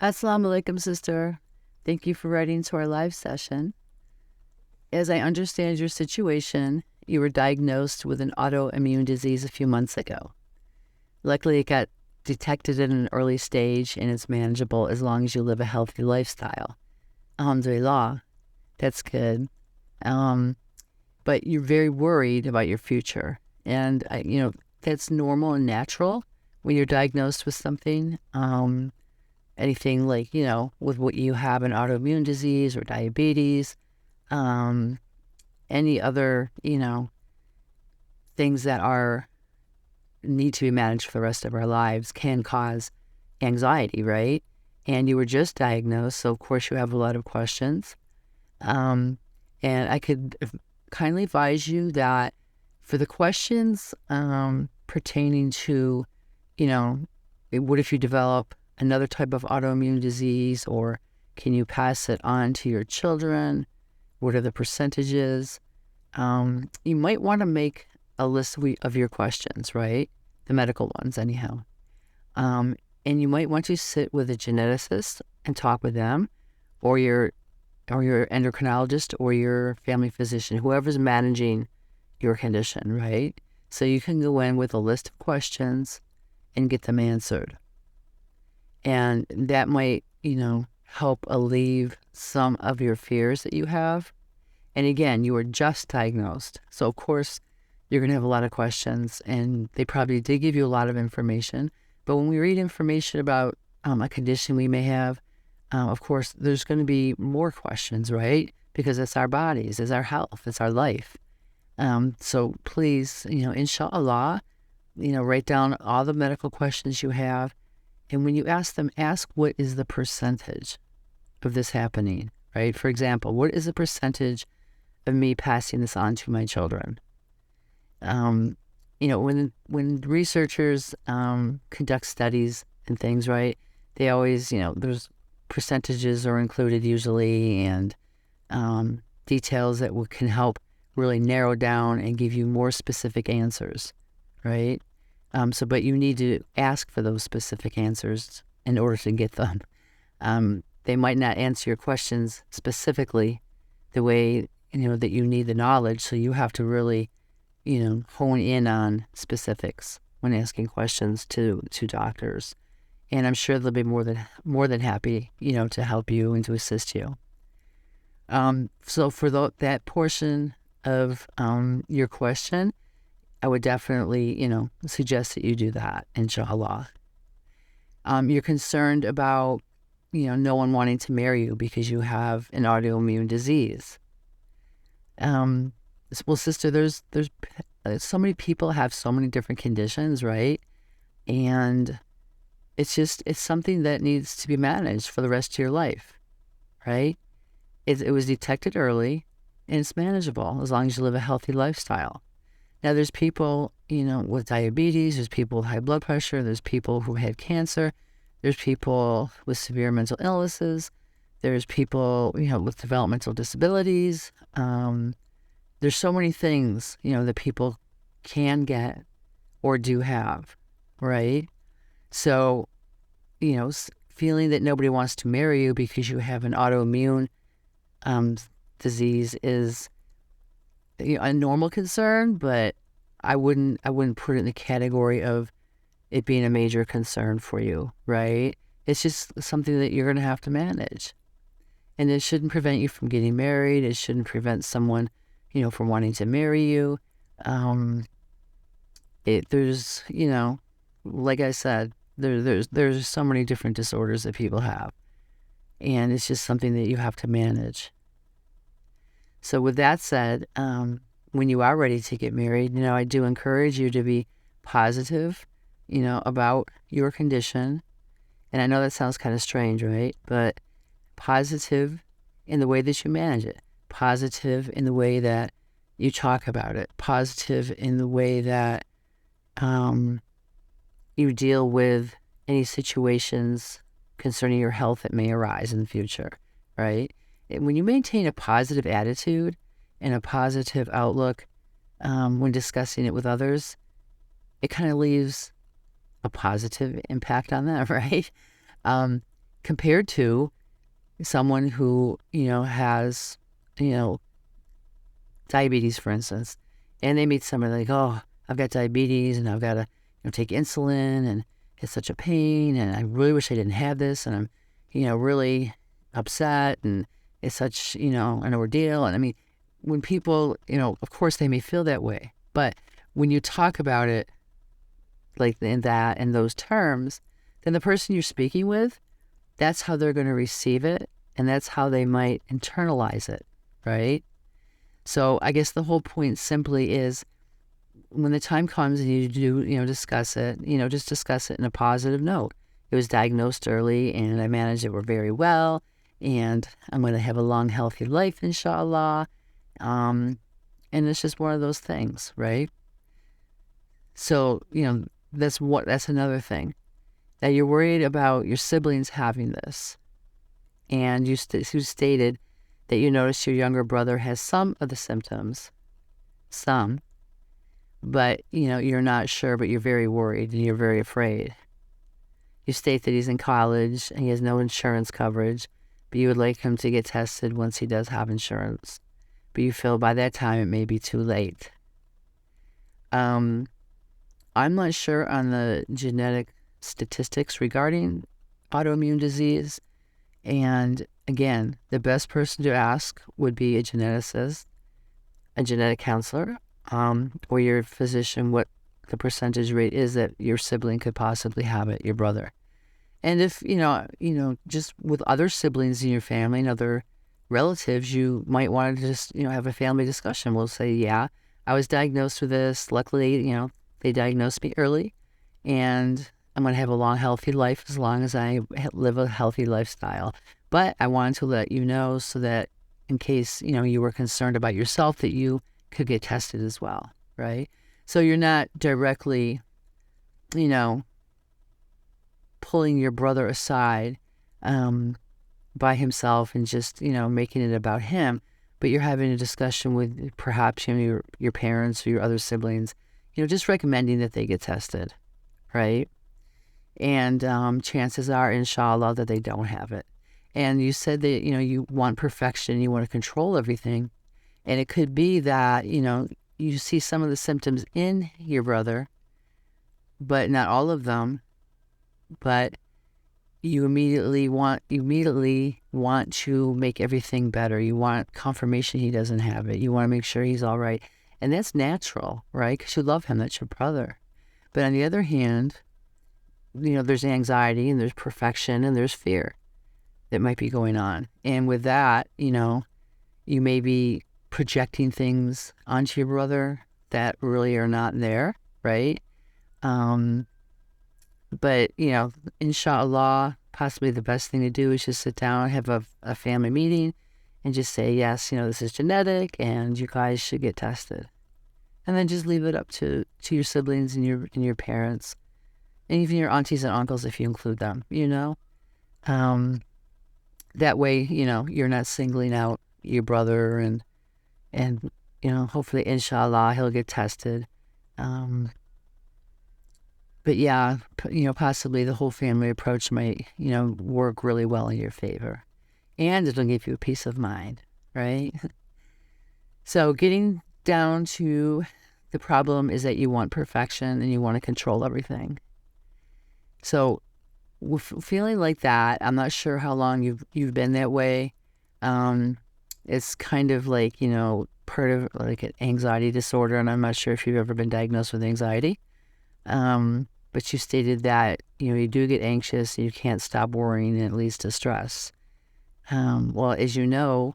Assalamu alaikum, sister. Thank you for writing to our live session. As I understand your situation, you were diagnosed with an autoimmune disease a few months ago. Luckily, it got detected at an early stage and it's manageable as long as you live a healthy lifestyle. Alhamdulillah, that's good. But you're very worried about your future. And, that's normal and natural when you're diagnosed with something. Anything like, with what you have, an autoimmune disease or diabetes, any other, things that need to be managed for the rest of our lives can cause anxiety, right? And you were just diagnosed, so of course you have a lot of questions. And I could kindly advise you that for the questions pertaining to, what if you develop another type of autoimmune disease, or can you pass it on to your children? What are the percentages? You might want to make a list of your questions, right? The medical ones, anyhow. And you might want to sit with a geneticist and talk with them, or your endocrinologist, or your family physician, whoever's managing your condition, right? So you can go in with a list of questions and get them answered. And that might, help alleviate some of your fears that you have. And again, you were just diagnosed. So of course, you're going to have a lot of questions, and they probably did give you a lot of information. But when we read information about a condition we may have, of course, there's going to be more questions, right? Because it's our bodies, it's our health, it's our life. So please, InshaAllah, write down all the medical questions you have. And when you ask them, ask what is the percentage of this happening, right? For example, what is the percentage of me passing this on to my children? When researchers conduct studies and things, right, they always, there's percentages are included usually, and details that can help really narrow down and give you more specific answers, right? But you need to ask for those specific answers in order to get them. They might not answer your questions specifically the way, that you need the knowledge. So you have to really, hone in on specifics when asking questions to doctors. And I'm sure they'll be more than happy, to help you and to assist you. So for that portion of your question, I would definitely, suggest that you do that, inshallah. You're concerned about, no one wanting to marry you because you have an autoimmune disease. Well, sister, there's so many people have so many different conditions, right? And it's something that needs to be managed for the rest of your life, right? It was detected early, and it's manageable as long as you live a healthy lifestyle. Now, there's people, with diabetes, there's people with high blood pressure, there's people who had cancer, there's people with severe mental illnesses, there's people, with developmental disabilities. There's so many things, that people can get or do have, right? So, feeling that nobody wants to marry you because you have an autoimmune disease is a normal concern, but I wouldn't put it in the category of it being a major concern for you, right? It's just something that you're going to have to manage. And it shouldn't prevent you from getting married. It shouldn't prevent someone, from wanting to marry you. There's, like I said, there's so many different disorders that people have. And it's just something that you have to manage. So with that said, when you are ready to get married, I do encourage you to be positive, about your condition. And I know that sounds kind of strange, right? But positive in the way that you manage it, positive in the way that you talk about it, positive in the way that you deal with any situations concerning your health that may arise in the future, right? When you maintain a positive attitude and a positive outlook when discussing it with others, it kind of leaves a positive impact on them, right? compared to someone who, has, diabetes, for instance, and they meet somebody like, oh, I've got diabetes and I've got to, take insulin and it's such a pain and I really wish I didn't have this and I'm, really upset and it's such, an ordeal. And I mean, when people, of course they may feel that way, but when you talk about it like in those terms, then the person you're speaking with, that's how they're going to receive it and that's how they might internalize it, right? So I guess the whole point simply is when the time comes and you do, discuss it, just discuss it in a positive note. It was diagnosed early and I managed it very well and I'm going to have a long, healthy life, InshaAllah. And it's just one of those things, right? So, that's another thing, that you're worried about your siblings having this. And you stated that you noticed your younger brother has some of the symptoms, but, you're not sure, but you're very worried and you're very afraid. You state that he's in college and he has no insurance coverage, but you would like him to get tested once he does have insurance. But you feel by that time it may be too late. I'm not sure on the genetic statistics regarding autoimmune disease. And again, the best person to ask would be a geneticist, a genetic counselor, or your physician, what the percentage rate is that your sibling could possibly have it, your brother. And if, just with other siblings in your family and other relatives, you might want to just, have a family discussion. We'll say, yeah, I was diagnosed with this. Luckily, they diagnosed me early and I'm going to have a long, healthy life as long as I live a healthy lifestyle. But I wanted to let you know so that in case, you were concerned about yourself, that you could get tested as well, right? So you're not directly, pulling your brother aside by himself and just, making it about him, but you're having a discussion with perhaps your parents or your other siblings, just recommending that they get tested, right? And chances are, InshaAllah, that they don't have it. And you said that, you want perfection, you want to control everything. And it could be that, you see some of the symptoms in your brother, but not all of them. But you immediately want to make everything better. You want confirmation he doesn't have it. You want to make sure he's all right. And that's natural, right? Because you love him. That's your brother. But on the other hand, there's anxiety and there's perfection and there's fear that might be going on. And with that, you may be projecting things onto your brother that really are not there, right? But, InshaAllah, possibly the best thing to do is just sit down, have a family meeting, and just say, yes, this is genetic, and you guys should get tested. And then just leave it up to your siblings and your parents, and even your aunties and uncles if you include them, That way, you're not singling out your brother and hopefully, InshaAllah, he'll get tested. But yeah, possibly the whole family approach might, work really well in your favor. And it'll give you a peace of mind, right? So getting down to the problem is that you want perfection and you want to control everything. So feeling like that, I'm not sure how long you've been that way. It's kind of like, part of like an anxiety disorder, and I'm not sure if you've ever been diagnosed with anxiety. But you stated that, you do get anxious and you can't stop worrying and it leads to stress. Well, as you know,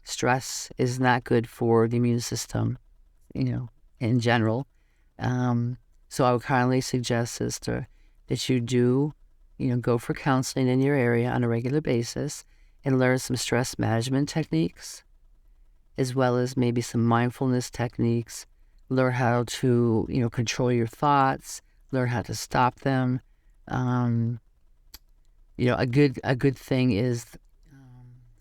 stress is not good for the immune system, in general. So I would kindly suggest, sister, that you do, go for counseling in your area on a regular basis and learn some stress management techniques, as well as maybe some mindfulness techniques. Learn how to, control your thoughts, learn how to stop them. A good thing is,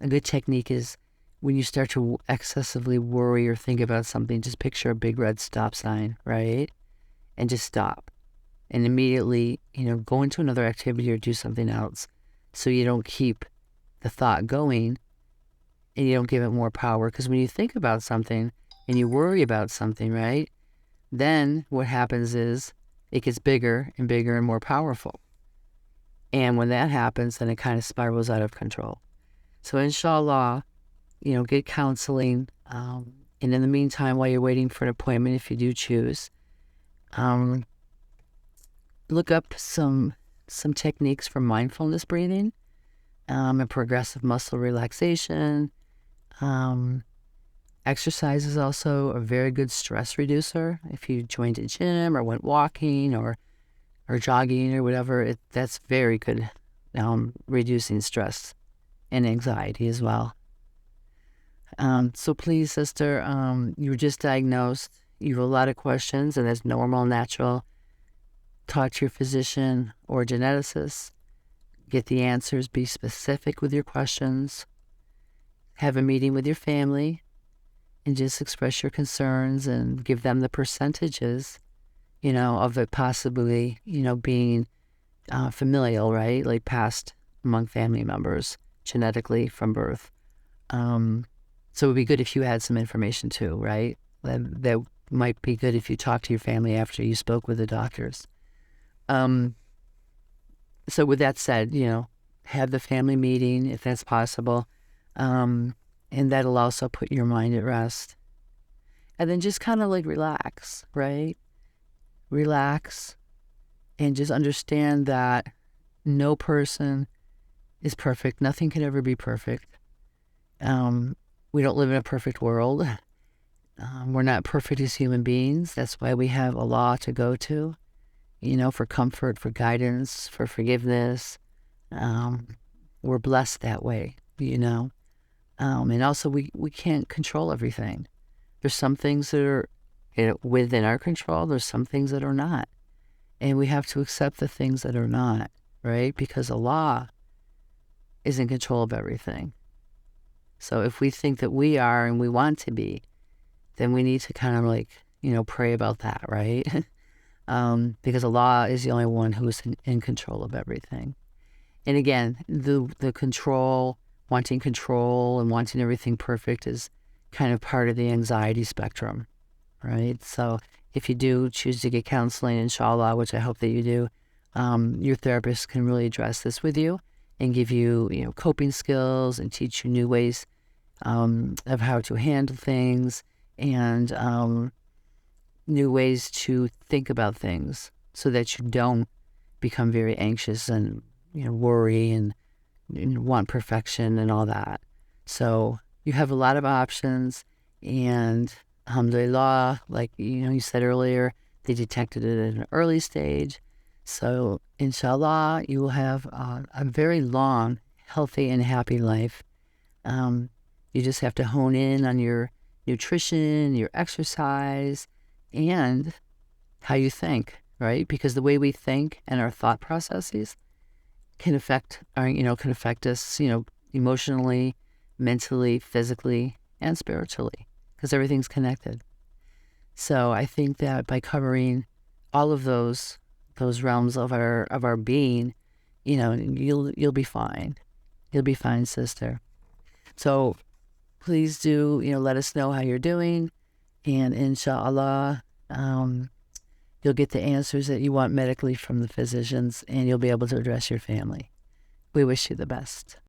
a good technique is when you start to excessively worry or think about something, just picture a big red stop sign, right? And just stop. And immediately, go into another activity or do something else so you don't keep the thought going and you don't give it more power. Because when you think about something and you worry about something, right, then what happens is it gets bigger and bigger and more powerful. And when that happens, then it kind of spirals out of control. So InshaAllah, get counseling. And in the meantime, while you're waiting for an appointment, if you do choose, look up some techniques for mindfulness breathing, and progressive muscle relaxation. Exercise is also a very good stress reducer. If you joined a gym or went walking or jogging or whatever, that's very good, reducing stress and anxiety as well. So please, sister, you were just diagnosed. You have a lot of questions, and that's normal, natural. Talk to your physician or geneticist. Get the answers. Be specific with your questions. Have a meeting with your family and just express your concerns and give them the percentages, of it possibly, being familial, right? Like passed among family members genetically from birth. So it would be good if you had some information too, right? That might be good if you talk to your family after you spoke with the doctors. So with that said, have the family meeting if that's possible. And that'll also put your mind at rest. And then just kind of like relax, right? Relax and just understand that no person is perfect. Nothing can ever be perfect. We don't live in a perfect world. We're not perfect as human beings. That's why we have Allah to go to, for comfort, for guidance, for forgiveness. We're blessed that way, and also we can't control everything. There's some things that are within our control. There's some things that are not. And we have to accept the things that are not, right? Because Allah is in control of everything. So if we think that we are and we want to be, then we need to kind of pray about that, right? Because Allah is the only one who's in control of everything. And again, the control, wanting control and wanting everything perfect is kind of part of the anxiety spectrum, right? So if you do choose to get counseling, InshaAllah, which I hope that you do, your therapist can really address this with you and give you, coping skills and teach you new ways of how to handle things and new ways to think about things so that you don't become very anxious and worry and want perfection and all that. So you have a lot of options, and alhamdulillah, like you said earlier, they detected it at an early stage. So InshaAllah, you will have a very long, healthy, and happy life. You just have to hone in on your nutrition, your exercise, and how you think, right? Because the way we think and our thought processes can affect us, emotionally, mentally, physically, and spiritually, because everything's connected. So I think that by covering all of those realms of our being, you'll be fine. You'll be fine, sister. So please do, let us know how you're doing, and InshaAllah, you'll get the answers that you want medically from the physicians, and you'll be able to address your family. We wish you the best.